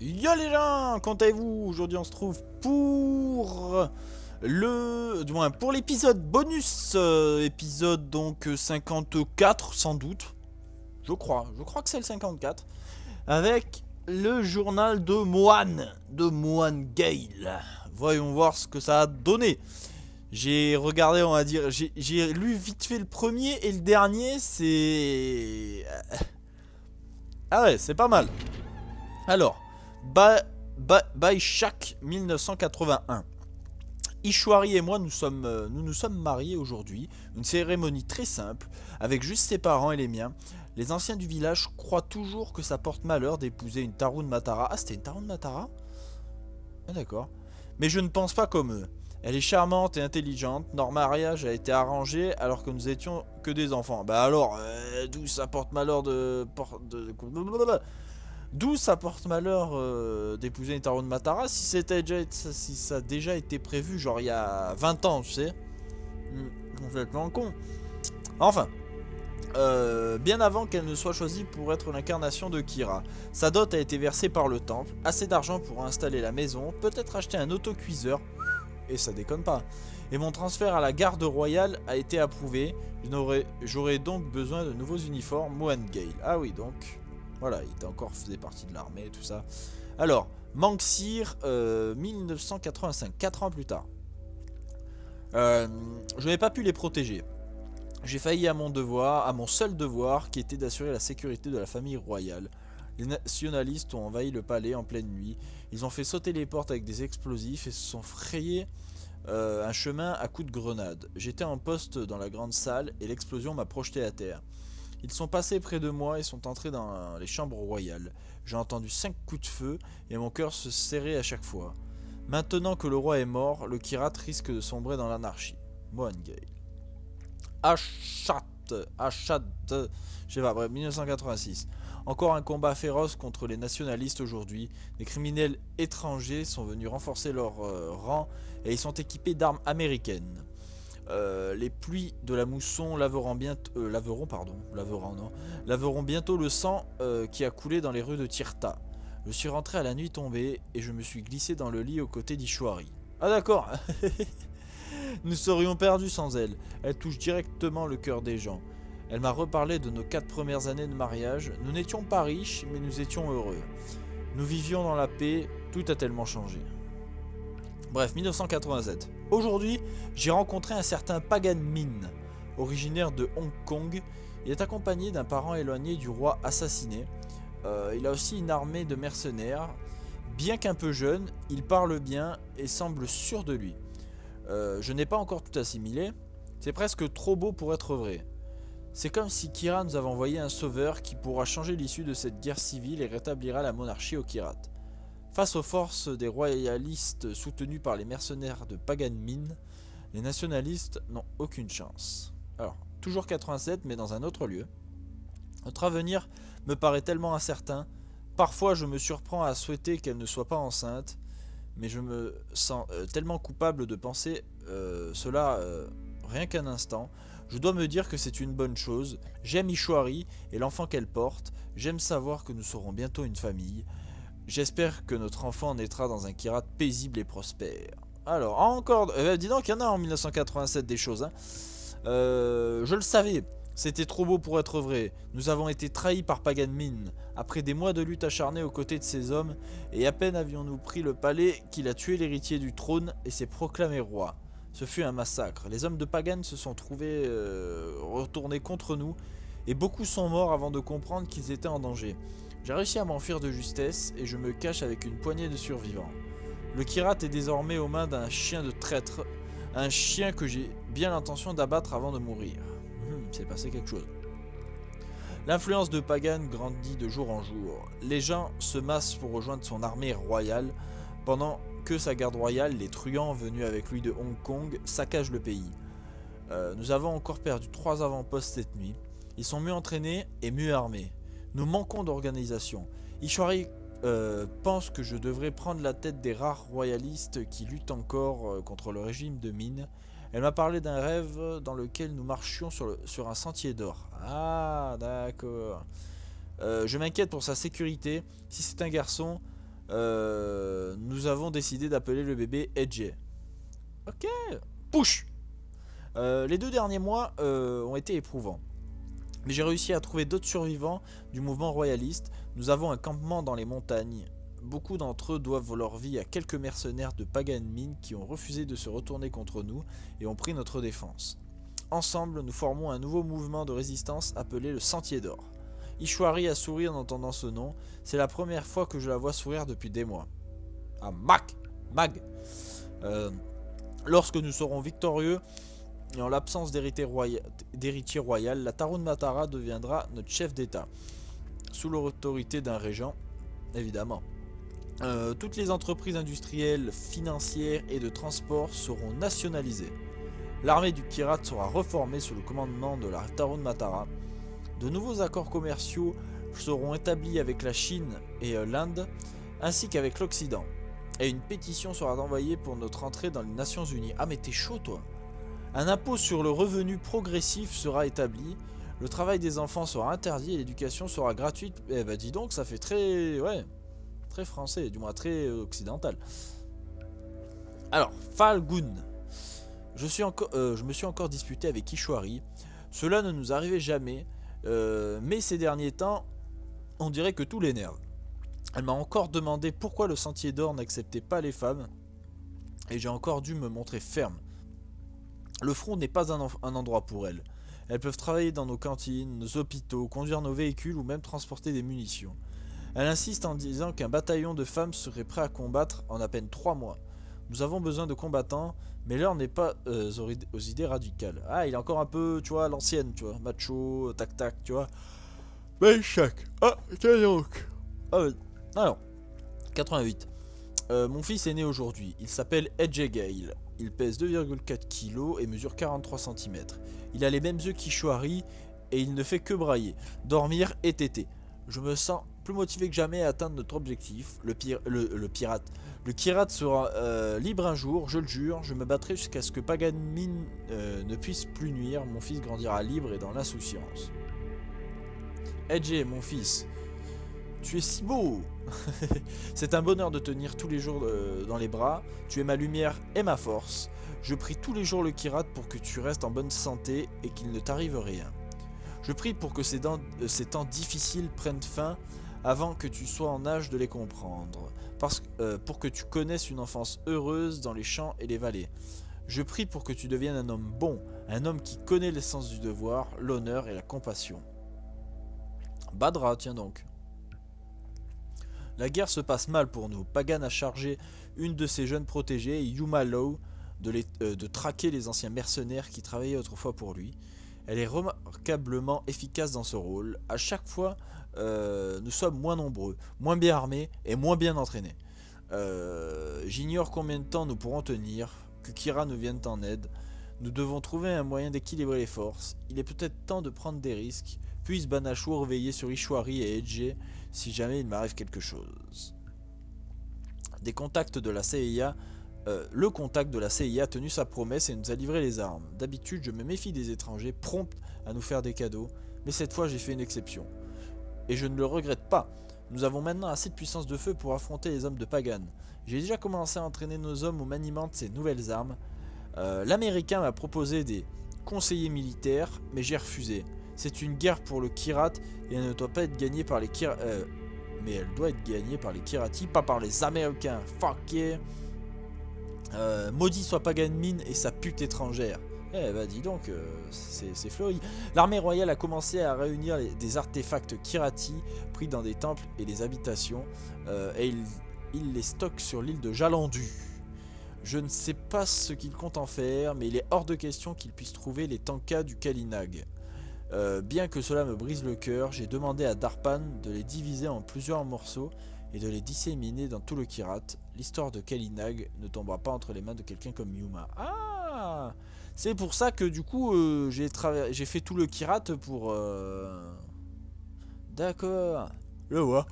Yo les gens, comment allez-vous? Aujourd'hui on se trouve pour du moins pour l'épisode bonus, épisode donc 54 sans doute, je crois que c'est le 54, avec le journal de Moine Gale. Voyons voir ce que ça a donné. J'ai regardé, on va dire, j'ai lu vite fait le premier et le dernier, c'est... Ah ouais, c'est pas mal. Alors, Baishak 1981. Ishwari et moi nous sommes mariés aujourd'hui. Une cérémonie très simple, avec juste ses parents et les miens. Les anciens du village croient toujours que ça porte malheur d'épouser une Tarun Matara. Ah, c'était une Tarun Matara? Ah, d'accord. Mais je ne pense pas comme eux. Elle est charmante et intelligente. Leur mariage a été arrangé alors que nous étions que des enfants. Bah alors, d'où ça porte malheur D'où ça porte malheur d'épouser une Tarun Matara si ça a déjà été prévu genre il y a 20 ans, tu sais. Complètement con. Enfin, bien avant qu'elle ne soit choisie pour être l'incarnation de Kira. Sa dot a été versée par le temple, assez d'argent pour installer la maison, peut-être acheter un autocuiseur, et ça déconne pas. Et mon transfert à la garde royale a été approuvé, j'aurais donc besoin de nouveaux uniformes Mohan Gale. Ah oui, donc... Voilà, faisait partie de l'armée et tout ça. Alors, Manxir, 1985, 4 ans plus tard. Je n'ai pas pu les protéger. J'ai failli à mon devoir, à mon seul devoir, qui était d'assurer la sécurité de la famille royale. Les nationalistes ont envahi le palais en pleine nuit. Ils ont fait sauter les portes avec des explosifs et se sont frayés un chemin à coups de grenade. J'étais en poste dans la grande salle et l'explosion m'a projeté à terre. Ils sont passés près de moi et sont entrés dans les chambres royales. J'ai entendu 5 coups de feu et mon cœur se serrait à chaque fois. Maintenant que le roi est mort, le Kirat risque de sombrer dans l'anarchie. Mohan Gale. Achat, je sais pas, bref, 1986. Encore un combat féroce contre les nationalistes aujourd'hui. Des criminels étrangers sont venus renforcer leur rang et ils sont équipés d'armes américaines. Les pluies de la mousson laveront bientôt le sang qui a coulé dans les rues de Tirta. Je suis rentré à la nuit tombée et je me suis glissé dans le lit aux côtés d'Ishwari. Ah d'accord. Nous serions perdus sans elle. Elle touche directement le cœur des gens. Elle m'a reparlé de nos 4 premières années de mariage. Nous n'étions pas riches, mais nous étions heureux. Nous vivions dans la paix, tout a tellement changé. Bref, 1987. Aujourd'hui, j'ai rencontré un certain Pagan Min, originaire de Hong Kong. Il est accompagné d'un parent éloigné du roi assassiné. Il a aussi une armée de mercenaires. Bien qu'un peu jeune, il parle bien et semble sûr de lui. Je n'ai pas encore tout assimilé. C'est presque trop beau pour être vrai. C'est comme si Kira nous avait envoyé un sauveur qui pourra changer l'issue de cette guerre civile et rétablira la monarchie au Kirat. Face aux forces des royalistes soutenus par les mercenaires de Pagan Min, les nationalistes n'ont aucune chance. Alors, toujours 87, mais dans un autre lieu. Notre avenir me paraît tellement incertain. Parfois, je me surprends à souhaiter qu'elle ne soit pas enceinte, mais je me sens tellement coupable de penser cela rien qu'un instant. Je dois me dire que c'est une bonne chose. J'aime Ishwari et l'enfant qu'elle porte. J'aime savoir que nous serons bientôt une famille. J'espère que notre enfant naîtra dans un Kirat paisible et prospère. Alors, encore... dis donc, il y en a en 1987 des choses. Hein. Je le savais. C'était trop beau pour être vrai. Nous avons été trahis par Pagan Min. Après des mois de lutte acharnée aux côtés de ces hommes, et à peine avions-nous pris le palais qu'il a tué l'héritier du trône et s'est proclamé roi. Ce fut un massacre. Les hommes de Pagan se sont trouvés retournés contre nous, et beaucoup sont morts avant de comprendre qu'ils étaient en danger. J'ai réussi à m'enfuir de justesse et je me cache avec une poignée de survivants. Le Kirat est désormais aux mains d'un chien de traître, un chien que j'ai bien l'intention d'abattre avant de mourir. C'est passé quelque chose. L'influence de Pagan grandit de jour en jour. Les gens se massent pour rejoindre son armée royale, pendant que sa garde royale, les truands venus avec lui de Hong Kong, saccagent le pays. Nous avons encore perdu 3 avant-postes cette nuit. Ils sont mieux entraînés et mieux armés. Nous manquons d'organisation. Ishwari pense que je devrais prendre la tête des rares royalistes qui luttent encore contre le régime de Min. Elle m'a parlé d'un rêve dans lequel nous marchions sur un sentier d'or. Ah, d'accord. Je m'inquiète pour sa sécurité. Si c'est un garçon, nous avons décidé d'appeler le bébé Edge. Ok, push. Les 2 derniers mois ont été éprouvants. Mais j'ai réussi à trouver d'autres survivants du mouvement royaliste. Nous avons un campement dans les montagnes. Beaucoup d'entre eux doivent leur vie à quelques mercenaires de Pagan Min qui ont refusé de se retourner contre nous et ont pris notre défense. Ensemble, nous formons un nouveau mouvement de résistance appelé le Sentier d'Or. Ishwari a souri en entendant ce nom. C'est la première fois que je la vois sourire depuis des mois. Ah, Mag. Lorsque nous serons victorieux et en l'absence d'héritier royal, la Tarun Matara deviendra notre chef d'État, sous l'autorité d'un régent, évidemment. Toutes les entreprises industrielles, financières et de transport seront nationalisées. L'armée du Kirat sera reformée sous le commandement de la Tarun Matara. De nouveaux accords commerciaux seront établis avec la Chine et l'Inde, ainsi qu'avec l'Occident. Et une pétition sera envoyée pour notre entrée dans les Nations Unies. Ah mais t'es chaud toi. Un impôt sur le revenu progressif sera établi. Le travail des enfants sera interdit et l'éducation sera gratuite. Eh bah dis donc, ça fait très... ouais, très français, du moins très occidental. Alors, Falgun. Je me suis encore disputé avec Ishwari. Cela ne nous arrivait jamais, mais ces derniers temps, on dirait que tout l'énerve. Elle m'a encore demandé pourquoi le Sentier d'Or n'acceptait pas les femmes, et j'ai encore dû me montrer ferme. Le front n'est pas un endroit pour elles. Elles peuvent travailler dans nos cantines, nos hôpitaux, conduire nos véhicules ou même transporter des munitions. Elle insiste en disant qu'un bataillon de femmes serait prêt à combattre en à peine 3 mois. Nous avons besoin de combattants, mais l'heure n'est pas aux idées radicales. Ah, il est encore un peu, tu vois, l'ancienne, tu vois, macho, tac-tac, tu vois. Mais chac. Ah, tiens donc. Alors, 88. Mon fils est né aujourd'hui. Il s'appelle Edge Gale. Il pèse 2,4 kg et mesure 43 cm. Il a les mêmes yeux qu'Ishwari et il ne fait que brailler, dormir et téter. Je me sens plus motivé que jamais à atteindre notre objectif. Le pirate. Le Kirat sera libre un jour, je le jure. Je me battrai jusqu'à ce que Pagan Min ne puisse plus nuire. Mon fils grandira libre et dans l'insouciance. Edge, mon fils, tu es si beau. C'est un bonheur de tenir tous les jours dans les bras. Tu es ma lumière et ma force. Je prie tous les jours le Kirat pour que tu restes en bonne santé et qu'il ne t'arrive rien. Je prie pour que ces temps difficiles prennent fin avant que tu sois en âge de les comprendre. Pour que tu connaisses une enfance heureuse dans les champs et les vallées. Je prie pour que tu deviennes un homme bon, un homme qui connaît l'essence du devoir, l'honneur et la compassion. Badra, tiens donc. La guerre se passe mal pour nous. Pagan a chargé une de ses jeunes protégées, Yuma Law, de traquer les anciens mercenaires qui travaillaient autrefois pour lui. Elle est remarquablement efficace dans ce rôle. À chaque fois, nous sommes moins nombreux, moins bien armés et moins bien entraînés. J'ignore combien de temps nous pourrons tenir, que Kira nous vienne en aide. Nous devons trouver un moyen d'équilibrer les forces. Il est peut-être temps de prendre des risques. Puisse Banachou veiller sur Ishwari et Edge si jamais il m'arrive quelque chose. Des contacts de la CIA, le contact de la CIA a tenu sa promesse et nous a livré les armes. D'habitude, je me méfie des étrangers prompts à nous faire des cadeaux, mais cette fois j'ai fait une exception. Et je ne le regrette pas. Nous avons maintenant assez de puissance de feu pour affronter les hommes de Pagan. J'ai déjà commencé à entraîner nos hommes au maniement de ces nouvelles armes. L'Américain m'a proposé des conseillers militaires, mais j'ai refusé. C'est une guerre pour le Kirat et elle ne doit pas être gagnée par les mais elle doit être gagnée par les Kirati, pas par les Américains. Fuck yeah. Maudit soit Pagan Min et sa pute étrangère. Eh bah dis donc, c'est fleuri. L'armée royale a commencé à réunir des artefacts Kirati pris dans des temples et des habitations et il les stocke sur l'île de Jalandu. Je ne sais pas ce qu'il compte en faire, mais il est hors de question qu'il puisse trouver les tankas du Kalinag. Bien que cela me brise le cœur, j'ai demandé à Darpan de les diviser en plusieurs morceaux et de les disséminer dans tout le Kirat. L'histoire de Kalinag ne tombera pas entre les mains de quelqu'un comme Yuma. Ah, c'est pour ça que du coup j'ai fait tout le Kirat pour... D'accord. Je vois.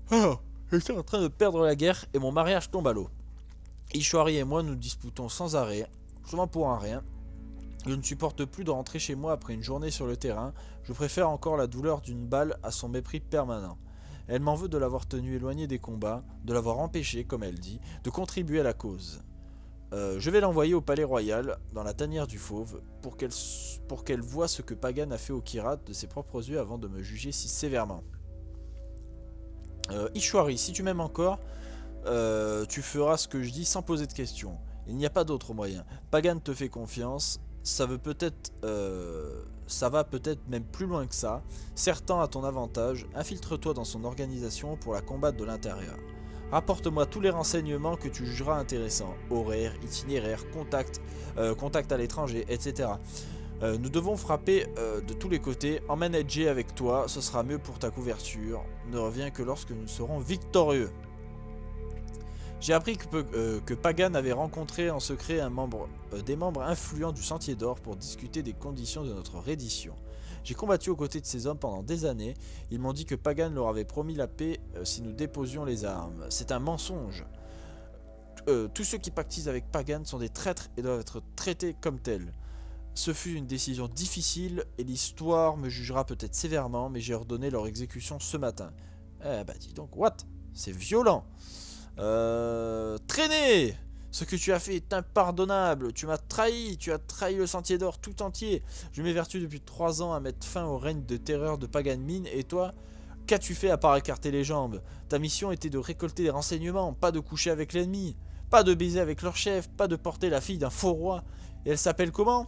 Alors, je suis en train de perdre la guerre et mon mariage tombe à l'eau. Ishwari et moi nous disputons sans arrêt, souvent pour un rien. Je ne supporte plus de rentrer chez moi après une journée sur le terrain. Je préfère encore la douleur d'une balle à son mépris permanent. Elle m'en veut de l'avoir tenu éloigné des combats, de l'avoir empêché, comme elle dit, de contribuer à la cause. Je vais l'envoyer au palais royal, dans la tanière du fauve, pour qu'elle voie ce que Pagan a fait au Kirat de ses propres yeux avant de me juger si sévèrement. Ishwari, si tu m'aimes encore, tu feras ce que je dis sans poser de questions. Il n'y a pas d'autre moyen. Pagan te fait confiance, ça va peut-être même plus loin que ça. Sertant à ton avantage, infiltre-toi dans son organisation pour la combattre de l'intérieur. Rapporte-moi tous les renseignements que tu jugeras intéressants. Horaires, itinéraires, contacts à l'étranger, etc. Nous devons frapper de tous les côtés. Emmène Edge avec toi, ce sera mieux pour ta couverture. Ne reviens que lorsque nous serons victorieux. J'ai appris que Pagan avait rencontré en secret des membres influents du Sentier d'Or pour discuter des conditions de notre reddition. J'ai combattu aux côtés de ces hommes pendant des années. Ils m'ont dit que Pagan leur avait promis la paix si nous déposions les armes. C'est un mensonge. Tous ceux qui pactisent avec Pagan sont des traîtres et doivent être traités comme tels. Ce fut une décision difficile et l'histoire me jugera peut-être sévèrement, mais j'ai ordonné leur exécution ce matin. Eh bah dis donc, what? C'est violent. Traîner! Ce que tu as fait est impardonnable. Tu as trahi le Sentier d'Or tout entier. Je m'évertue depuis 3 ans à mettre fin au règne de terreur de Pagan Min, et toi, qu'as-tu fait à part écarter les jambes? Ta mission était de récolter des renseignements, pas de coucher avec l'ennemi, pas de baiser avec leur chef, pas de porter la fille d'un faux roi. Et elle s'appelle comment?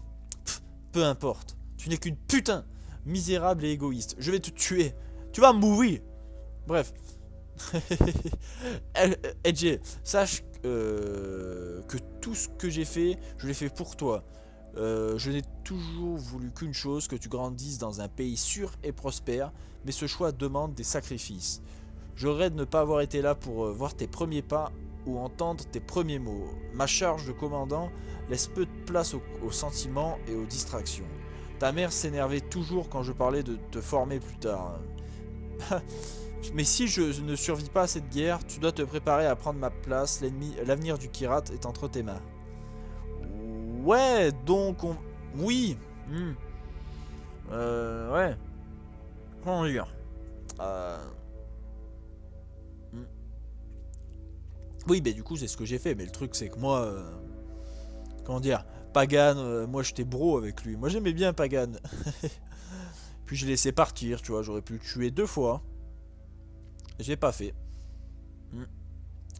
Peu importe. Tu n'es qu'une putain misérable et égoïste. Je vais te tuer. Tu vas mourir. Bref. Edge, sache que tout ce que j'ai fait, je l'ai fait pour toi. Je n'ai toujours voulu qu'une chose, que tu grandisses dans un pays sûr et prospère, mais ce choix demande des sacrifices. Je regrette de ne pas avoir été là pour voir tes premiers pas ou entendre tes premiers mots. Ma charge de commandant laisse peu de place aux sentiments et aux distractions. Ta mère s'énervait toujours quand je parlais de te former plus tard. Mais si je ne survis pas à cette guerre, tu dois te préparer à prendre ma place. L'avenir du Kirat est entre tes mains. Ouais, donc on... Oui. Ouais. Comment dire Oui, bah du coup, c'est ce que j'ai fait. Mais le truc, c'est que moi... Comment dire Pagan, moi j'étais bro avec lui. Moi j'aimais bien Pagan. Puis je l'ai laissé partir, tu vois. J'aurais pu le tuer 2 fois. J'ai pas fait.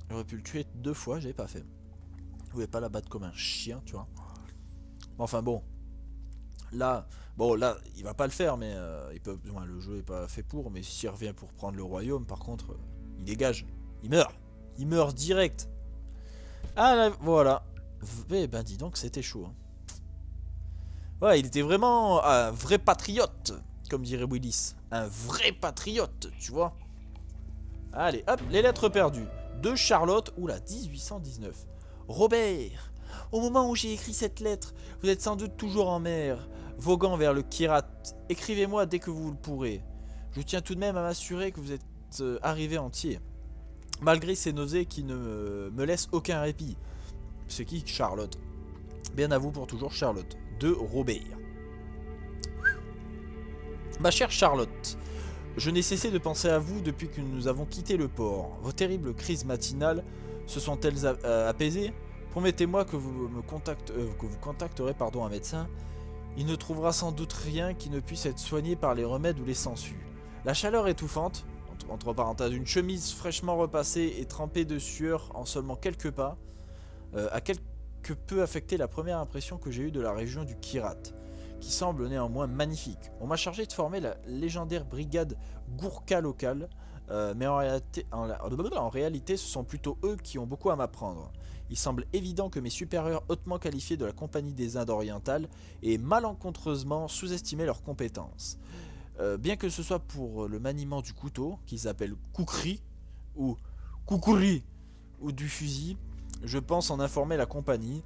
J'aurais pu le tuer 2 fois, j'ai pas fait. Je voulais pas la battre comme un chien, tu vois. Enfin bon. Là, il va pas le faire, mais le jeu est pas fait pour. Mais s'il revient pour prendre le royaume, par contre, il dégage. Il meurt. Il meurt direct. Ah là, voilà. Eh ben dis donc, c'était chaud. Hein. Ouais, il était vraiment un vrai patriote, comme dirait Willis. Un vrai patriote, tu vois. Allez, hop, les lettres perdues. De Charlotte, oula, 1819. Robert, au moment où j'ai écrit cette lettre, vous êtes sans doute toujours en mer, voguant vers le Kirat. Écrivez-moi dès que vous le pourrez. Je tiens tout de même à m'assurer que vous êtes arrivé entier, malgré ces nausées qui ne me laissent aucun répit. C'est qui Charlotte? Bien à vous pour toujours, Charlotte. De Robert. Ma chère Charlotte, je n'ai cessé de penser à vous depuis que nous avons quitté le port. Vos terribles crises matinales se sont-elles apaisées? Promettez-moi que vous contacterez un médecin. Il ne trouvera sans doute rien qui ne puisse être soigné par les remèdes ou les sangsues. La chaleur étouffante, entre parenthèses, une chemise fraîchement repassée et trempée de sueur en seulement quelques pas, a quelque peu affecté la première impression que j'ai eue de la région du Kirat, qui semble néanmoins magnifique. On m'a chargé de former la légendaire brigade Gourka locale, mais en réalité, ce sont plutôt eux qui ont beaucoup à m'apprendre. Il semble évident que mes supérieurs hautement qualifiés de la Compagnie des Indes orientales aient malencontreusement sous-estimé leurs compétences. Bien que ce soit pour le maniement du couteau, qu'ils appellent Koukri, ou Koukouri, ou du fusil, je pense en informer la compagnie,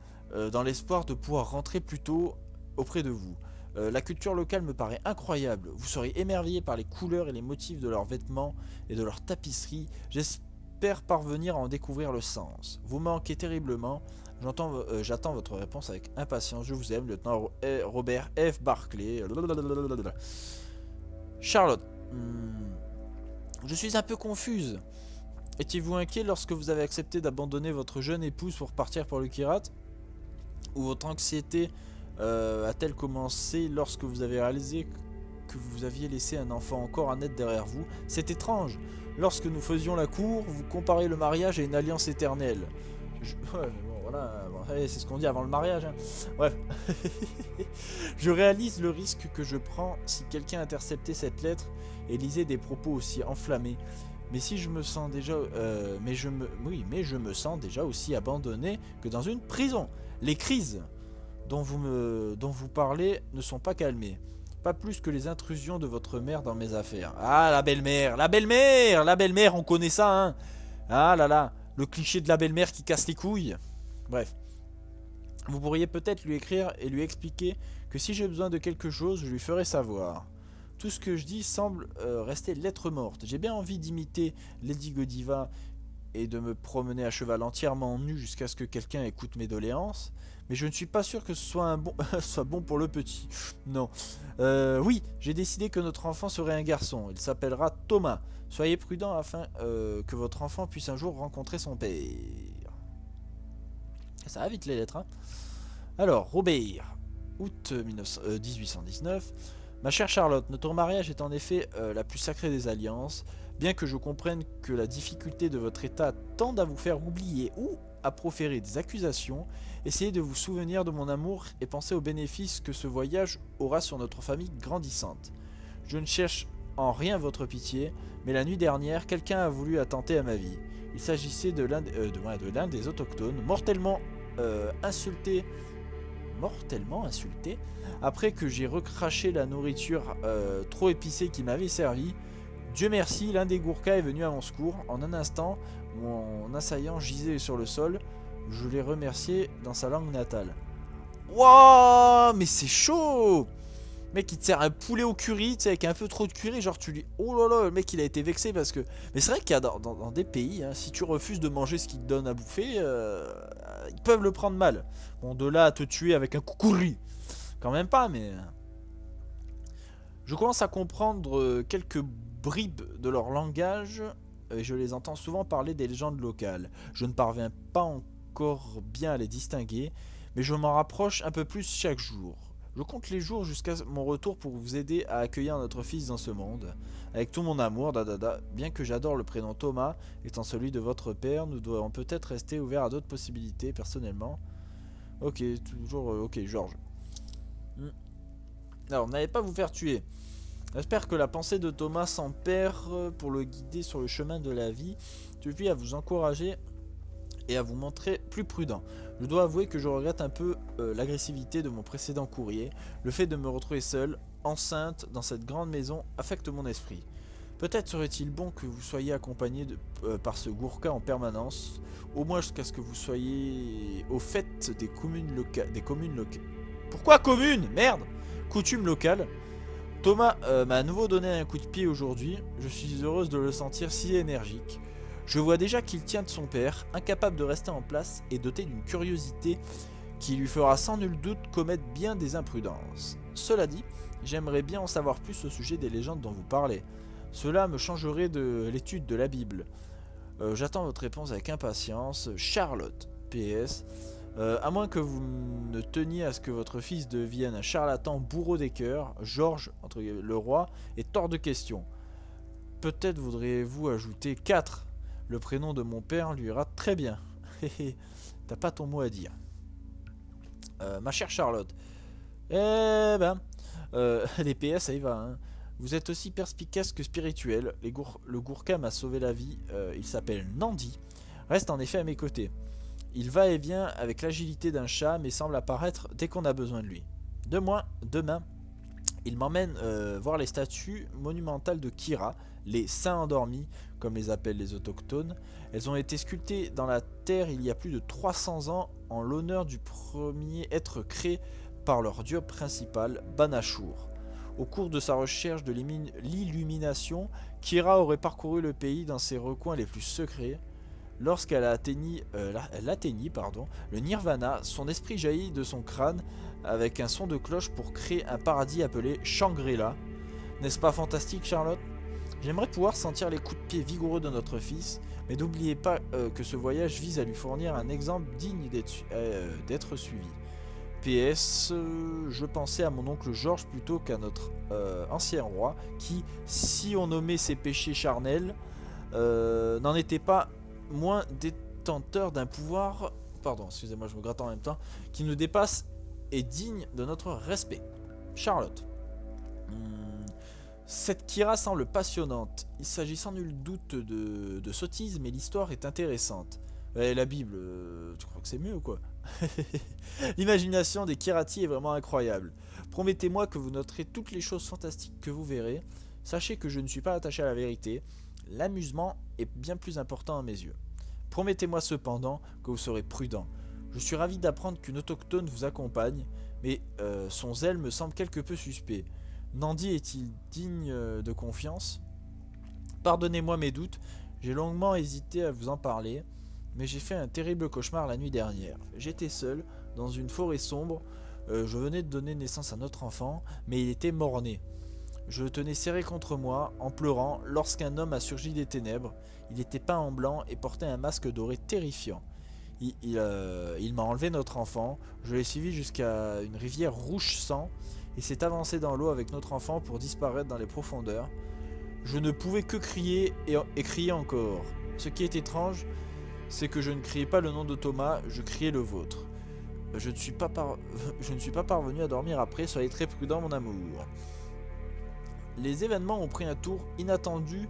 dans l'espoir de pouvoir rentrer plus tôt auprès de vous. La culture locale me paraît incroyable. Vous serez émerveillés par les couleurs et les motifs de leurs vêtements et de leurs tapisseries. J'espère parvenir à en découvrir le sens. Vous manquez terriblement. J'attends votre réponse avec impatience. Je vous aime, lieutenant Robert F. Barclay. Charlotte. Je suis un peu confuse. Étiez-vous inquiet lorsque vous avez accepté d'abandonner votre jeune épouse pour partir pour le Kirat? Ou votre anxiété a-t-elle commencé lorsque vous avez réalisé que vous aviez laissé un enfant encore à naître derrière vous? C'est étrange. Lorsque nous faisions la cour, vous comparez le mariage à une alliance éternelle. Ouais, mais bon, voilà, bon, c'est ce qu'on dit avant le mariage. Hein. Bref. Je réalise le risque que je prends si quelqu'un interceptait cette lettre et lisait des propos aussi enflammés. Mais si je me sens déjà, mais je me sens déjà aussi abandonné que dans une prison. Les crises dont vous parlez ne sont pas calmées. Pas plus que les intrusions de votre mère dans mes affaires. Ah, la belle-mère, la belle-mère, la belle-mère, on connaît ça, hein. Ah là là, le cliché de la belle-mère qui casse les couilles. Bref. Vous pourriez peut-être lui écrire et lui expliquer que si j'ai besoin de quelque chose, je lui ferai savoir. Tout ce que je dis semble rester lettre morte. J'ai bien envie d'imiter Lady Godiva et de me promener à cheval entièrement nu jusqu'à ce que quelqu'un écoute mes doléances, mais je ne suis pas sûr que ce soit, soit bon pour le petit. Non. Oui, j'ai décidé que notre enfant serait un garçon. Il s'appellera Thomas. Soyez prudent afin que votre enfant puisse un jour rencontrer son père. Ça va vite les lettres, hein. Alors, Robert, août 1819. Ma chère Charlotte, notre mariage est en effet la plus sacrée des alliances. Bien que je comprenne que la difficulté de votre état tende à vous faire oublier ou à proférer des accusations, essayez de vous souvenir de mon amour et pensez aux bénéfices que ce voyage aura sur notre famille grandissante. Je ne cherche en rien votre pitié, mais la nuit dernière, quelqu'un a voulu attenter à ma vie. Il s'agissait de l'un des autochtones, mortellement insulté, après que j'ai recraché la nourriture trop épicée qui m'avait servi. Dieu merci, l'un des Gourkas est venu à mon secours. En un instant, mon assaillant gisait sur le sol. Je l'ai remercié dans sa langue natale. Wouah, mais c'est chaud! Mec, il te sert un poulet au curry, tu sais, avec un peu trop de curry, genre tu lui... Oh là là, le mec il a été vexé parce que... Mais c'est vrai qu'il y a dans des pays, hein, si tu refuses de manger ce qu'ils te donnent à bouffer, ils peuvent le prendre mal. Bon, de là à te tuer avec un coucouri, quand même pas, mais... Je commence à comprendre quelques bribes de leur langage, et je les entends souvent parler des légendes locales. Je ne parviens pas encore bien à les distinguer, mais je m'en rapproche un peu plus chaque jour. Je compte les jours jusqu'à mon retour pour vous aider à accueillir notre fils dans ce monde. Avec tout mon amour, bien que j'adore le prénom Thomas, étant celui de votre père, nous devons peut-être rester ouverts à d'autres possibilités, personnellement. Ok, toujours ok, Georges. Alors, n'allez pas vous faire tuer. J'espère que la pensée de Thomas s'empère pour le guider sur le chemin de la vie, suffit à vous encourager et à vous montrer plus prudent. Je dois avouer que je regrette un peu l'agressivité de mon précédent courrier. Le fait de me retrouver seul, enceinte, dans cette grande maison affecte mon esprit. Peut-être serait-il bon que vous soyez accompagné par ce Gourka en permanence, au moins jusqu'à ce que vous soyez au fait des communes locales. Pourquoi communes? Merde! Coutumes locales. Thomas m'a à nouveau donné un coup de pied aujourd'hui. Je suis heureuse de le sentir si énergique. Je vois déjà qu'il tient de son père, incapable de rester en place et doté d'une curiosité qui lui fera sans nul doute commettre bien des imprudences. Cela dit, j'aimerais bien en savoir plus au sujet des légendes dont vous parlez. Cela me changerait de l'étude de la Bible. J'attends votre réponse avec impatience. Charlotte, PS. À moins que vous ne teniez à ce que votre fils devienne un charlatan bourreau des cœurs, Georges, le roi, est hors de question. Peut-être voudriez-vous ajouter 4. Le prénom de mon père lui ira très bien. T'as pas ton mot à dire. Ma chère Charlotte. Eh ben, les PS, ça y va. Hein. Vous êtes aussi perspicace que spirituel. Le Gourka m'a sauvé la vie. Il s'appelle Nandi. Reste en effet à mes côtés. Il va et vient avec l'agilité d'un chat, mais semble apparaître dès qu'on a besoin de lui. Demain, il m'emmène voir les statues monumentales de Kira, les saints endormis, comme les appellent les autochtones. Elles ont été sculptées dans la terre il y a plus de 300 ans en l'honneur du premier être créé par leur dieu principal, Banashur. Au cours de sa recherche de l'illumination, Kira aurait parcouru le pays dans ses recoins les plus secrets. Lorsqu'elle atteignit le nirvana, son esprit jaillit de son crâne avec un son de cloche pour créer un paradis appelé Shangri-La. N'est-ce pas fantastique, Charlotte? J'aimerais pouvoir sentir les coups de pied vigoureux de notre fils, mais n'oubliez pas que ce voyage vise à lui fournir un exemple digne d'être suivi. PS, je pensais à mon oncle Georges plutôt qu'à notre ancien roi, qui, si on nommait ses péchés charnels, n'en était pas moins détenteur d'un pouvoir, pardon, excusez-moi, je me gratte en même temps, qui nous dépasse et digne de notre respect. Charlotte. Cette Kira semble passionnante. Il s'agit sans nul doute de sottises, mais l'histoire est intéressante. La Bible, tu crois que c'est mieux ou quoi? L'imagination des Kirati est vraiment incroyable. Promettez-moi que vous noterez toutes les choses fantastiques que vous verrez. Sachez que je ne suis pas attaché à la vérité. L'amusement est bien plus important à mes yeux. Promettez-moi cependant que vous serez prudent. Je suis ravi d'apprendre qu'une autochtone vous accompagne, mais son zèle me semble quelque peu suspect. Nandi est-il digne de confiance? Pardonnez-moi mes doutes, j'ai longuement hésité à vous en parler, mais j'ai fait un terrible cauchemar la nuit dernière. J'étais seul, dans une forêt sombre, je venais de donner naissance à notre enfant, mais il était mort-né. Je le tenais serré contre moi, en pleurant, lorsqu'un homme a surgi des ténèbres. Il était peint en blanc et portait un masque doré terrifiant. Il m'a enlevé notre enfant, je l'ai suivi jusqu'à une rivière rouge sang, et s'est avancé dans l'eau avec notre enfant pour disparaître dans les profondeurs. Je ne pouvais que crier et crier encore. Ce qui est étrange, c'est que je ne criais pas le nom de Thomas, je criais le vôtre. Je ne suis pas parvenu à dormir après, soyez très prudent mon amour. Les événements ont pris un tour inattendu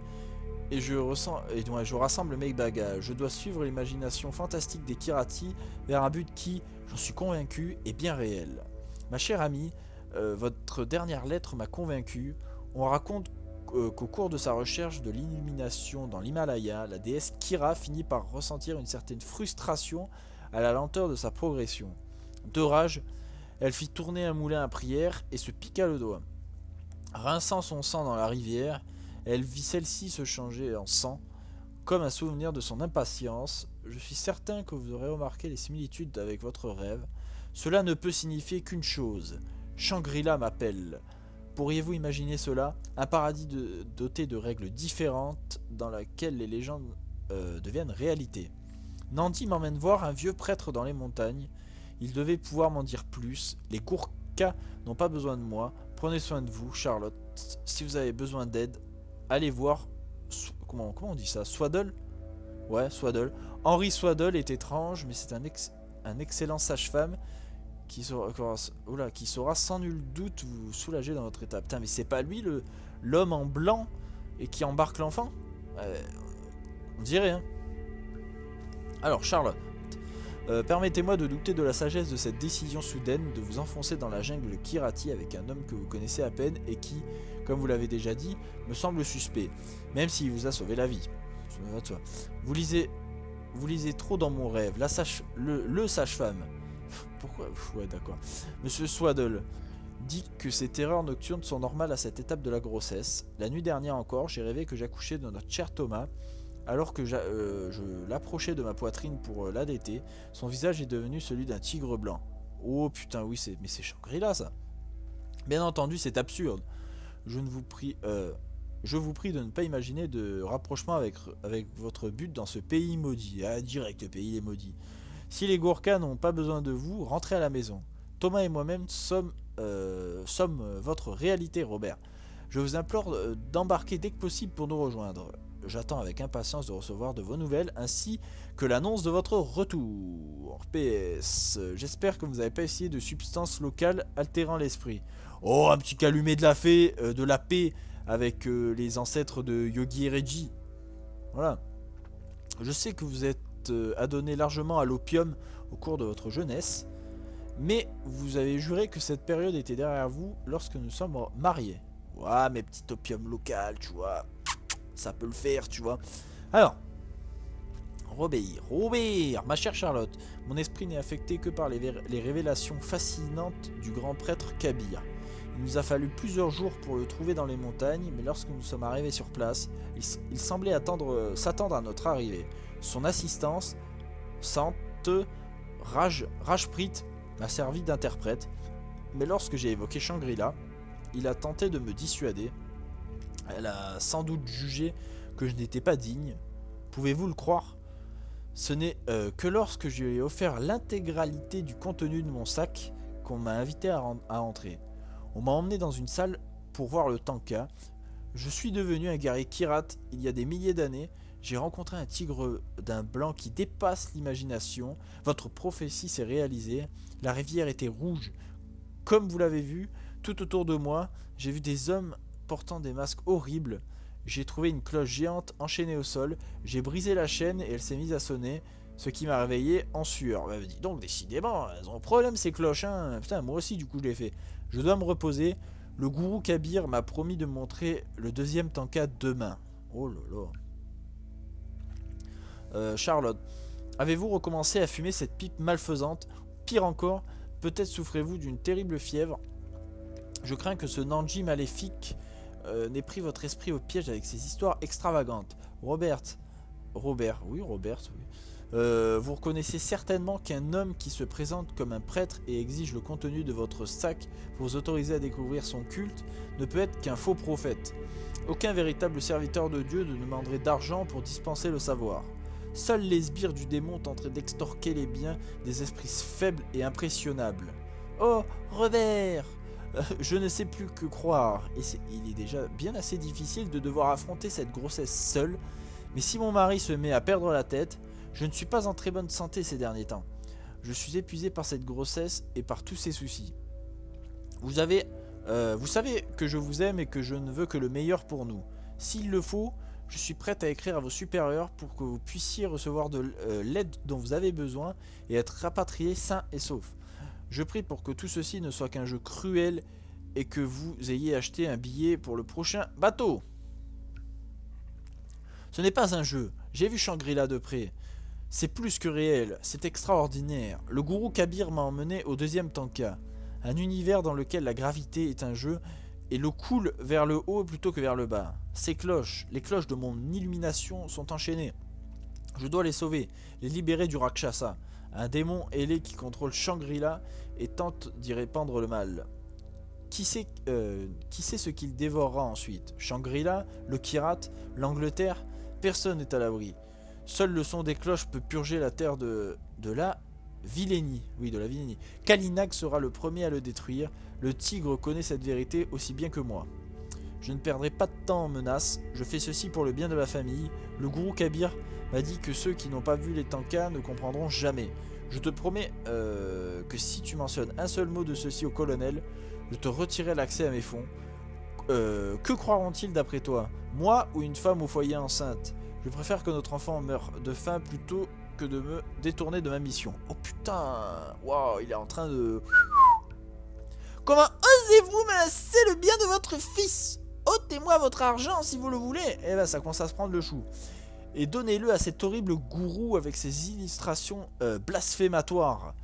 et je rassemble mes bagages. Je dois suivre l'imagination fantastique des Kirati vers un but qui, j'en suis convaincu, est bien réel. Ma chère amie, votre dernière lettre m'a convaincu. On raconte qu'au cours de sa recherche de l'illumination dans l'Himalaya, la déesse Kira finit par ressentir une certaine frustration à la lenteur de sa progression. De rage, elle fit tourner un moulin à prière et se piqua le doigt. Rinçant son sang dans la rivière, elle vit celle-ci se changer en sang, comme un souvenir de son impatience. Je suis certain que vous aurez remarqué les similitudes avec votre rêve. Cela ne peut signifier qu'une chose. Shangri-La m'appelle. Pourriez-vous imaginer cela? Un paradis doté de règles différentes dans laquelle les légendes deviennent réalité. Nandi m'emmène voir un vieux prêtre dans les montagnes. Il devait pouvoir m'en dire plus. Les Gurkhas n'ont pas besoin de moi. Prenez soin de vous, Charlotte. Si vous avez besoin d'aide, allez voir... Comment on dit ça? Swaddle? Ouais, Swaddle. Henry Swaddle est étrange, mais c'est un excellent sage-femme qui saura sans nul doute vous soulager dans votre état. Putain, mais c'est pas lui l'homme en blanc et qui embarque l'enfant? On dirait, hein. Alors, Charlotte, permettez-moi de douter de la sagesse de cette décision soudaine de vous enfoncer dans la jungle Kirati avec un homme que vous connaissez à peine et qui, comme vous l'avez déjà dit, me semble suspect, même s'il vous a sauvé la vie. Vous lisez trop dans mon rêve. Le sage-femme. Pourquoi? Ouais, d'accord. Monsieur Swaddle dit que ces terreurs nocturnes sont normales à cette étape de la grossesse. La nuit dernière encore, j'ai rêvé que j'accouchais de notre cher Thomas. Alors que je l'approchais de ma poitrine pour l'allaiter, son visage est devenu celui d'un tigre blanc. Oh putain, oui, mais c'est Shangri-La ça. Bien entendu, c'est absurde. Je vous prie de ne pas imaginer de rapprochement avec votre but dans ce pays maudit. Ah, direct, le pays est maudit. Si les Gurkhas n'ont pas besoin de vous, rentrez à la maison. Thomas et moi-même sommes votre réalité, Robert. Je vous implore d'embarquer dès que possible pour nous rejoindre. J'attends avec impatience de recevoir de vos nouvelles ainsi que l'annonce de votre retour. PS, j'espère que vous n'avez pas essayé de substances locales altérant l'esprit. Oh, un petit calumet de la paix avec les ancêtres de Yogi et Reggie. Voilà. Je sais que vous êtes adonné largement à l'opium au cours de votre jeunesse, mais vous avez juré que cette période était derrière vous lorsque nous sommes mariés. Ouais, mes petits opiums locaux, tu vois. Ça peut le faire, tu vois. Alors, Robert, ma chère Charlotte, mon esprit n'est affecté que par les révélations fascinantes du grand prêtre Kabir. Il nous a fallu plusieurs jours pour le trouver dans les montagnes, mais lorsque nous sommes arrivés sur place, il semblait s'attendre à notre arrivée. Son assistance, Sante Rajprit, m'a servi d'interprète, mais lorsque j'ai évoqué Shangri-La, il a tenté de me dissuader. Elle a sans doute jugé que je n'étais pas digne. Pouvez-vous le croire? Ce n'est que lorsque je lui ai offert l'intégralité du contenu de mon sac qu'on m'a invité à entrer. On m'a emmené dans une salle pour voir le tanka. Je suis devenu un guerrier Kirat il y a des milliers d'années. J'ai rencontré un tigre d'un blanc qui dépasse l'imagination. Votre prophétie s'est réalisée. La rivière était rouge. Comme vous l'avez vu, tout autour de moi, j'ai vu des hommes portant des masques horribles. J'ai trouvé une cloche géante enchaînée au sol. J'ai brisé la chaîne et elle s'est mise à sonner, ce qui m'a réveillé en sueur. Bah, dis donc, décidément, elles ont un problème ces cloches, hein. Putain, moi aussi, du coup, je l'ai fait. Je dois me reposer. Le gourou Kabir m'a promis de me montrer le deuxième tanka demain. Oh là là. Charlotte, avez-vous recommencé à fumer cette pipe malfaisante? Pire encore, peut-être souffrez-vous d'une terrible fièvre. Je crains que ce Nanji maléfique n'ait pris votre esprit au piège avec ses histoires extravagantes. Robert, oui. Vous reconnaissez certainement qu'un homme qui se présente comme un prêtre et exige le contenu de votre sac pour vous autoriser à découvrir son culte ne peut être qu'un faux prophète. Aucun véritable serviteur de Dieu ne demanderait d'argent pour dispenser le savoir. Seuls les sbires du démon tenteraient d'extorquer les biens des esprits faibles et impressionnables. Oh, Robert! Je ne sais plus que croire, et il est déjà bien assez difficile de devoir affronter cette grossesse seule, mais si mon mari se met à perdre la tête, je ne suis pas en très bonne santé ces derniers temps. Je suis épuisé par cette grossesse et par tous ces soucis. Vous savez que je vous aime et que je ne veux que le meilleur pour nous. S'il le faut, je suis prête à écrire à vos supérieurs pour que vous puissiez recevoir de l'aide dont vous avez besoin et être rapatrié sain et sauf. Je prie pour que tout ceci ne soit qu'un jeu cruel et que vous ayez acheté un billet pour le prochain bateau. Ce n'est pas un jeu, j'ai vu Shangri-La de près. C'est plus que réel, c'est extraordinaire. Le gourou Kabir m'a emmené au deuxième tanka, un univers dans lequel la gravité est un jeu et l'eau coule vers le haut plutôt que vers le bas. Ces cloches, les cloches de mon illumination sont enchaînées. Je dois les sauver, les libérer du Rakshasa, un démon ailé qui contrôle Shangri-La et tente d'y répandre le mal. Qui sait ce qu'il dévorera ensuite? Shangri-La, le Kirat, l'Angleterre? Personne n'est à l'abri. Seul le son des cloches peut purger la terre de la vilainie. Oui, de la vilainie. Kalinag sera le premier à le détruire. Le tigre connaît cette vérité aussi bien que moi. Je ne perdrai pas de temps en menaces. Je fais ceci pour le bien de ma famille. Le gourou Kabir m'a dit que ceux qui n'ont pas vu les tankas ne comprendront jamais. Je te promets que si tu mentionnes un seul mot de ceci au colonel, je te retirerai l'accès à mes fonds. Que croiront-ils d'après toi? Moi ou une femme au foyer enceinte? Je préfère que notre enfant meure de faim plutôt que de me détourner de ma mission. Oh putain! Waouh, il est en train de... Comment osez-vous menacer le bien de votre fils? Ôtez-moi votre argent si vous le voulez. Eh ben ça commence à se prendre le chou. Et donnez-le à cet horrible gourou avec ses illustrations blasphématoires.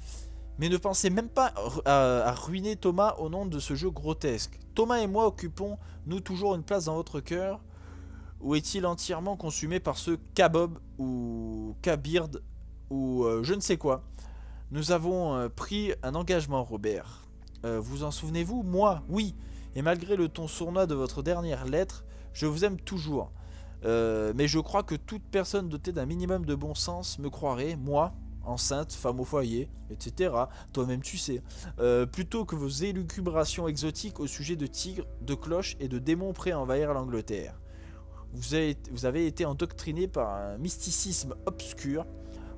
Mais ne pensez même pas à ruiner Thomas au nom de ce jeu grotesque. Thomas et moi occupons, nous, toujours une place dans votre cœur. Ou est-il entièrement consumé par ce Kabob ou Kabird ou je ne sais quoi? Nous avons pris un engagement, Robert. Vous en souvenez-vous? Moi, oui. Et malgré le ton sournois de votre dernière lettre, je vous aime toujours. Mais je crois que toute personne dotée d'un minimum de bon sens me croirait, moi, enceinte, femme au foyer, etc. Toi-même tu sais. Plutôt que vos élucubrations exotiques au sujet de tigres, de cloches et de démons prêts à envahir l'Angleterre. Vous avez été endoctriné par un mysticisme obscur.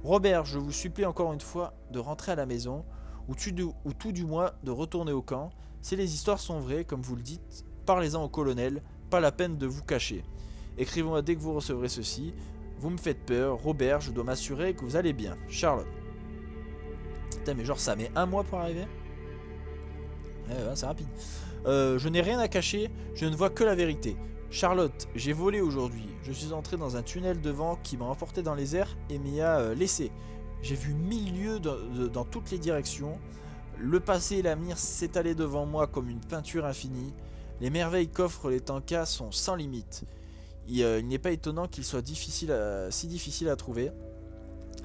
Robert, je vous supplie encore une fois de rentrer à la maison, ou tout du moins de retourner au camp. Si les histoires sont vraies, comme vous le dites, parlez-en au colonel, pas la peine de vous cacher. Écrivez-moi dès que vous recevrez ceci. Vous me faites peur, Robert, je dois m'assurer que vous allez bien. Charlotte. Putain, mais genre ça met un mois pour arriver? Ouais, c'est rapide. Je n'ai rien à cacher, je ne vois que la vérité. Charlotte, j'ai volé aujourd'hui. Je suis entré dans un tunnel de vent qui m'a emporté dans les airs et m'y a laissé. J'ai vu 1000 lieues dans toutes les directions. Le passé et l'avenir s'étalaient devant moi comme une peinture infinie. Les merveilles qu'offrent les tankas sont sans limite. Il n'est pas étonnant qu'ils soient si difficiles à trouver.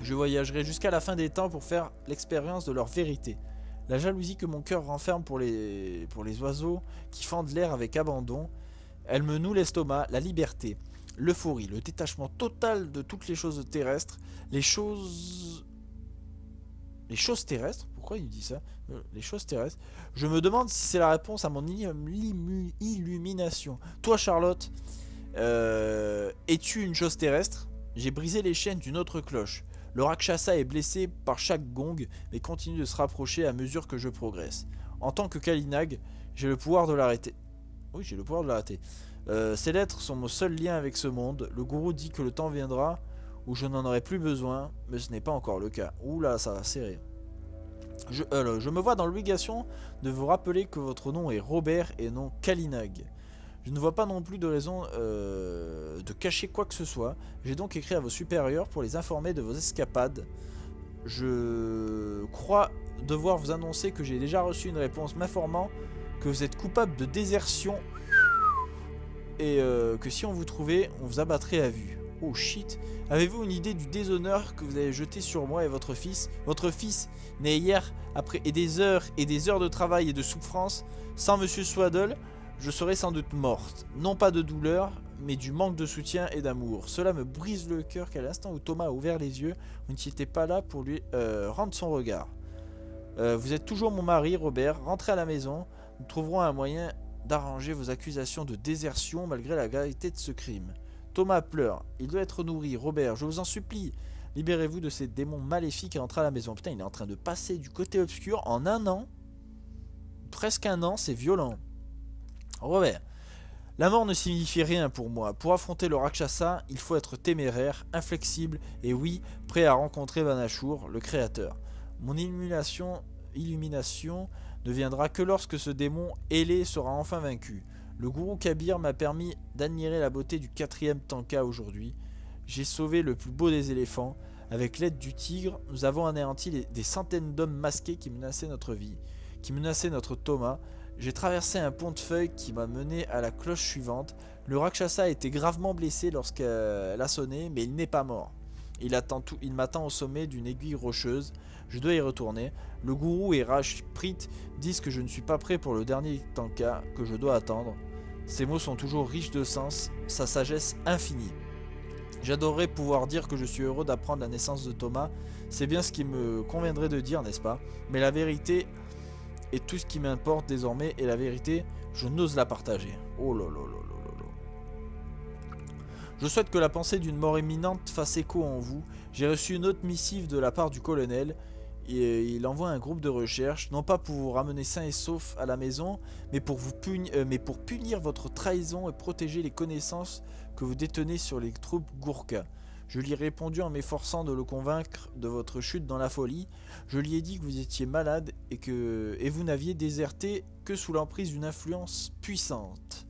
Je voyagerai jusqu'à la fin des temps pour faire l'expérience de leur vérité. La jalousie que mon cœur renferme pour les oiseaux qui fendent l'air avec abandon Elle me noue l'estomac, la liberté, l'euphorie, le détachement total de toutes les choses terrestres, les choses terrestres. Pourquoi il dit ça? Les choses terrestres. Je me demande si c'est la réponse à mon illumination. Toi, Charlotte, es-tu une chose terrestre? J'ai brisé les chaînes d'une autre cloche. Le Rakshasa est blessé par chaque gong, mais continue de se rapprocher à mesure que je progresse. En tant que Kalinag, j'ai le pouvoir de l'arrêter. Oui, j'ai le pouvoir de l'arrêter. Ces lettres sont mon seul lien avec ce monde. Le gourou dit que le temps viendra où je n'en aurai plus besoin, mais ce n'est pas encore le cas. Ouh là, ça va serrer. Je me vois dans l'obligation de vous rappeler que votre nom est Robert et non Kalinag. Je ne vois pas non plus de raison de cacher quoi que ce soit. J'ai donc écrit à vos supérieurs pour les informer de vos escapades. Je crois devoir vous annoncer que j'ai déjà reçu une réponse m'informant que vous êtes coupable de désertion et que si on vous trouvait, on vous abattrait à vue. Oh shit. Avez-vous une idée du déshonneur que vous avez jeté sur moi et votre fils? Votre fils, né hier, après des heures de travail et de souffrance, sans Monsieur Swaddle, je serais sans doute morte. Non pas de douleur, mais du manque de soutien et d'amour. Cela me brise le cœur qu'à l'instant où Thomas a ouvert les yeux, vous n'étiez pas là pour lui rendre son regard. Vous êtes toujours mon mari, Robert. Rentrez à la maison. Nous trouverons un moyen d'arranger vos accusations de désertion malgré la gravité de ce crime. Thomas pleure. Il doit être nourri. Robert, je vous en supplie. Libérez-vous de ces démons maléfiques et entrez à la maison. Putain, il est en train de passer du côté obscur en un an. Presque un an, c'est violent. Robert, la mort ne signifie rien pour moi. Pour affronter le Rakshasa, il faut être téméraire, inflexible et oui, prêt à rencontrer Vanashur, le créateur. Mon illumination ne viendra que lorsque ce démon ailé sera enfin vaincu. Le gourou Kabir m'a permis d'admirer la beauté du 4e Tanka aujourd'hui. J'ai sauvé le plus beau des éléphants. Avec l'aide du tigre, nous avons anéanti des centaines d'hommes masqués qui menaçaient notre vie, qui menaçaient notre Thomas. J'ai traversé un pont de feuilles qui m'a mené à la cloche suivante. Le Rakshasa a été gravement blessé lorsqu'elle a sonné, mais il n'est pas mort. Il m'attend au sommet d'une aiguille rocheuse. Je dois y retourner. Le gourou et Rajprit disent que je ne suis pas prêt pour le dernier Tanka, que je dois attendre. Ces mots sont toujours riches de sens, sa sagesse infinie. J'adorerais pouvoir dire que je suis heureux d'apprendre la naissance de Thomas. C'est bien ce qui me conviendrait de dire, n'est-ce pas? Mais la vérité est tout ce qui m'importe désormais, et la vérité, je n'ose la partager. Oh là là là là là. Je souhaite que la pensée d'une mort imminente fasse écho en vous. J'ai reçu une autre missive de la part du colonel. Et il envoie un groupe de recherche, non pas pour vous ramener sain et sauf à la maison, mais pour punir votre trahison et protéger les connaissances que vous détenez sur les troupes Gourka. Je lui ai répondu en m'efforçant de le convaincre de votre chute dans la folie. Je lui ai dit que vous étiez malade et vous n'aviez déserté que sous l'emprise d'une influence puissante.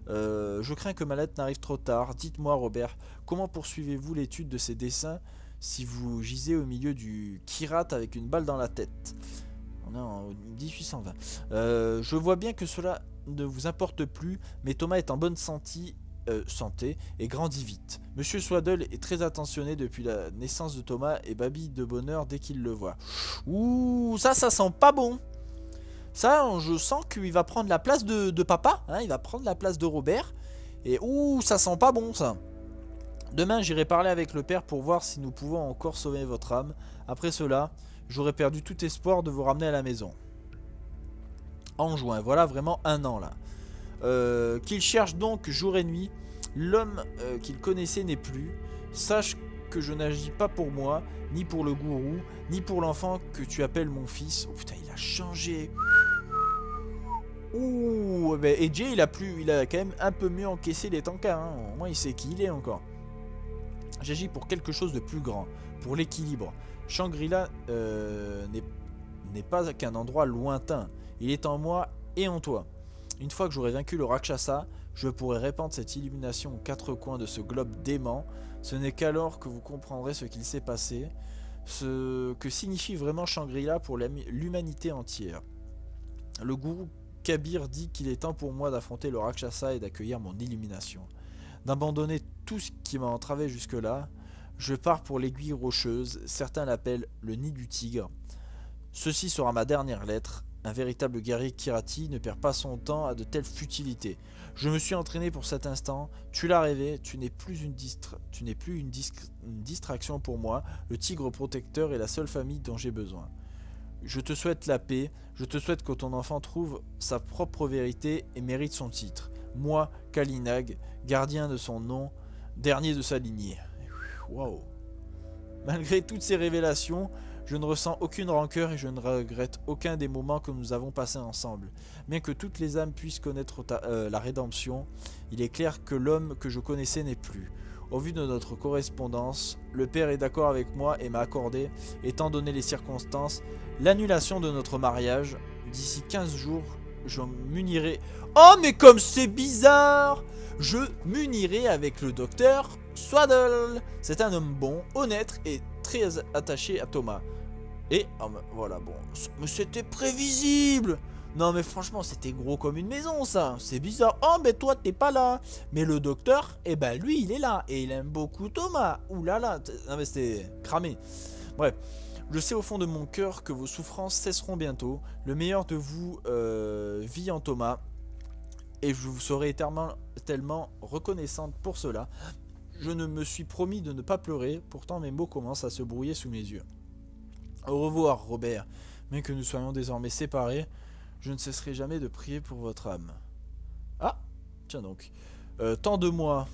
Je crains que ma lettre n'arrive trop tard. Dites-moi, Robert, comment poursuivez-vous l'étude de ces dessins si vous gisez au milieu du Kirat avec une balle dans la tête? On est en 1820. Je vois bien que cela ne vous importe plus, mais Thomas est en bonne santé et grandit vite. Monsieur Swaddle est très attentionné depuis la naissance de Thomas et babille de bonheur dès qu'il le voit. Ouh, ça sent pas bon. Ça, je sens qu'il va prendre la place de papa, hein, il va prendre la place de Robert. Et ouh, ça sent pas bon ça. Demain, j'irai parler avec le père pour voir si nous pouvons encore sauver votre âme. Après cela, j'aurai perdu tout espoir de vous ramener à la maison. En juin, voilà vraiment un an là. Qu'il cherche donc jour et nuit. L'homme qu'il connaissait n'est plus. Sache que je n'agis pas pour moi, ni pour le gourou, ni pour l'enfant que tu appelles mon fils. Oh putain, il a changé. Ouh, et Jay, il a quand même un peu mieux encaissé les tankas. Hein. Au moins, il sait qui il est encore. J'agis pour quelque chose de plus grand, pour l'équilibre. Shangri-La n'est pas qu'un endroit lointain. Il est en moi et en toi. Une fois que j'aurai vaincu le Rakshasa, je pourrai répandre cette illumination aux quatre coins de ce globe dément. Ce n'est qu'alors que vous comprendrez ce qu'il s'est passé, ce que signifie vraiment Shangri-La pour l'humanité entière. Le gourou Kabir dit qu'il est temps pour moi d'affronter le Rakshasa et d'accueillir mon illumination. D'abandonner tout ce qui m'a entravé jusque-là. Je pars pour l'aiguille rocheuse, certains l'appellent le nid du tigre. Ceci sera ma dernière lettre. Un véritable guerrier Kirati ne perd pas son temps à de telles futilités. Je me suis entraîné pour cet instant, tu l'as rêvé, tu n'es plus une distraction pour moi, le tigre protecteur est la seule famille dont j'ai besoin. Je te souhaite la paix, je te souhaite que ton enfant trouve sa propre vérité et mérite son titre. Moi, Kalinag, gardien de son nom, dernier de sa lignée. Waouh. Malgré toutes ces révélations, je ne ressens aucune rancœur et je ne regrette aucun des moments que nous avons passés ensemble. Bien que toutes les âmes puissent connaître la rédemption, il est clair que l'homme que je connaissais n'est plus. Au vu de notre correspondance, le père est d'accord avec moi et m'a accordé, étant donné les circonstances, l'annulation de notre mariage. D'ici 15 jours, je m'unirai... Oh mais comme c'est bizarre! Je m'unirai avec le docteur Swaddle. C'est un homme bon, honnête et très attaché à Thomas. Et, oh, voilà, bon, mais c'était prévisible. Non mais franchement, c'était gros comme une maison ça. C'est bizarre. Oh mais toi t'es pas là. Mais le docteur, eh ben lui il est là. Et il aime beaucoup Thomas. Ouh là là. Non mais c'était cramé. Bref. Je sais au fond de mon cœur que vos souffrances cesseront bientôt. Le meilleur de vous vit en Thomas. Et je vous serai tellement reconnaissante pour cela. Je ne me suis promis de ne pas pleurer. Pourtant mes mots commencent à se brouiller sous mes yeux. Au revoir Robert. Bien que nous soyons désormais séparés, je ne cesserai jamais de prier pour votre âme. Ah, tiens donc. Tant de mois,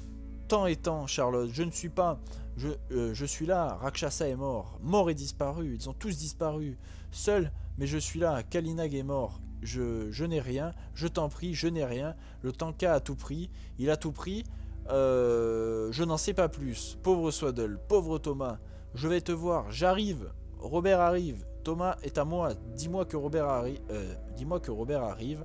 tant et tant, Charlotte, je ne suis pas... Je suis là, Rakshasa est mort. Mort et disparu, ils ont tous disparu. Seul, mais je suis là, Kalinag est mort. Je n'ai rien, je t'en prie, je n'ai rien. Le Tanka a tout pris, il a tout pris. Je n'en sais pas plus. Pauvre Swaddle, pauvre Thomas. Je vais te voir, j'arrive. Robert arrive. Thomas est à moi. Dis-moi que Robert arrive.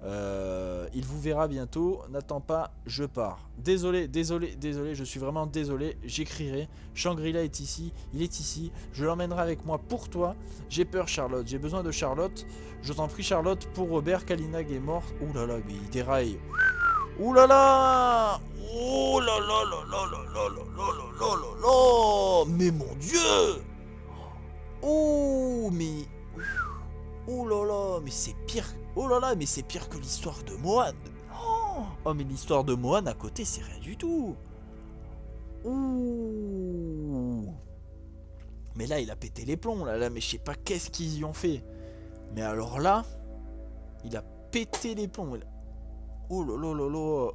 Il vous verra bientôt. N'attends pas, je pars. Désolé, je suis vraiment désolé. J'écrirai. Shangri-La est ici. Il est ici. Je l'emmènerai avec moi pour toi. J'ai peur, Charlotte. J'ai besoin de Charlotte. Je t'en prie, Charlotte. Pour Robert, Kalinag est mort. Ouh là là, mais il déraille. Ouh là là. Oh là là là là là là là là là là là. Mais mon Dieu. Oh, mais... Oh là là, mais c'est pire... Oh là là, mais c'est pire que l'histoire de Mohan. Oh, mais l'histoire de Mohan à côté, c'est rien du tout. Ouh. Mais là, il a pété les plombs, là, mais je sais pas qu'est-ce qu'ils y ont fait. Mais alors là, il a pété les plombs. Oh là là là là.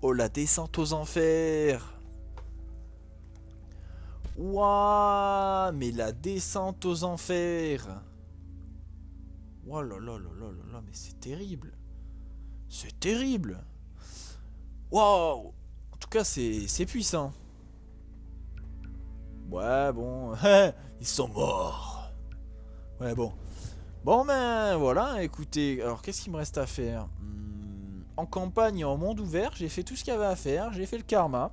Oh, la descente aux enfers. Ouah, mais la descente aux enfers. Oh là là là là là là, mais c'est terrible. C'est terrible. Waouh. En tout cas, c'est puissant. Ouais, bon. Ils sont morts. Ouais, bon. Bon, ben voilà, écoutez. Alors, qu'est-ce qu'il me reste à faire? En campagne et en monde ouvert, j'ai fait tout ce qu'il y avait à faire. J'ai fait le karma.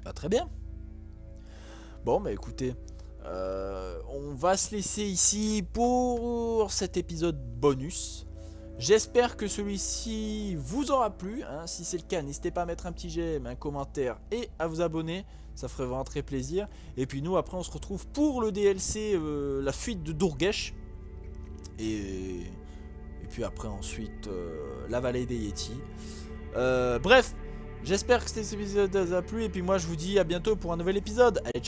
Pas très bien. Bon, bah écoutez, on va se laisser ici pour cet épisode bonus. J'espère que celui-ci vous aura plu. Hein. Si c'est le cas, n'hésitez pas à mettre un petit j'aime, un commentaire et à vous abonner. Ça ferait vraiment très plaisir. Et puis nous, après, on se retrouve pour le DLC, la fuite de Durgesh. Et puis après, ensuite, la vallée des Yétis. Bref, j'espère que cet épisode vous a plu. Et puis moi, je vous dis à bientôt pour un nouvel épisode. Allez, ciao.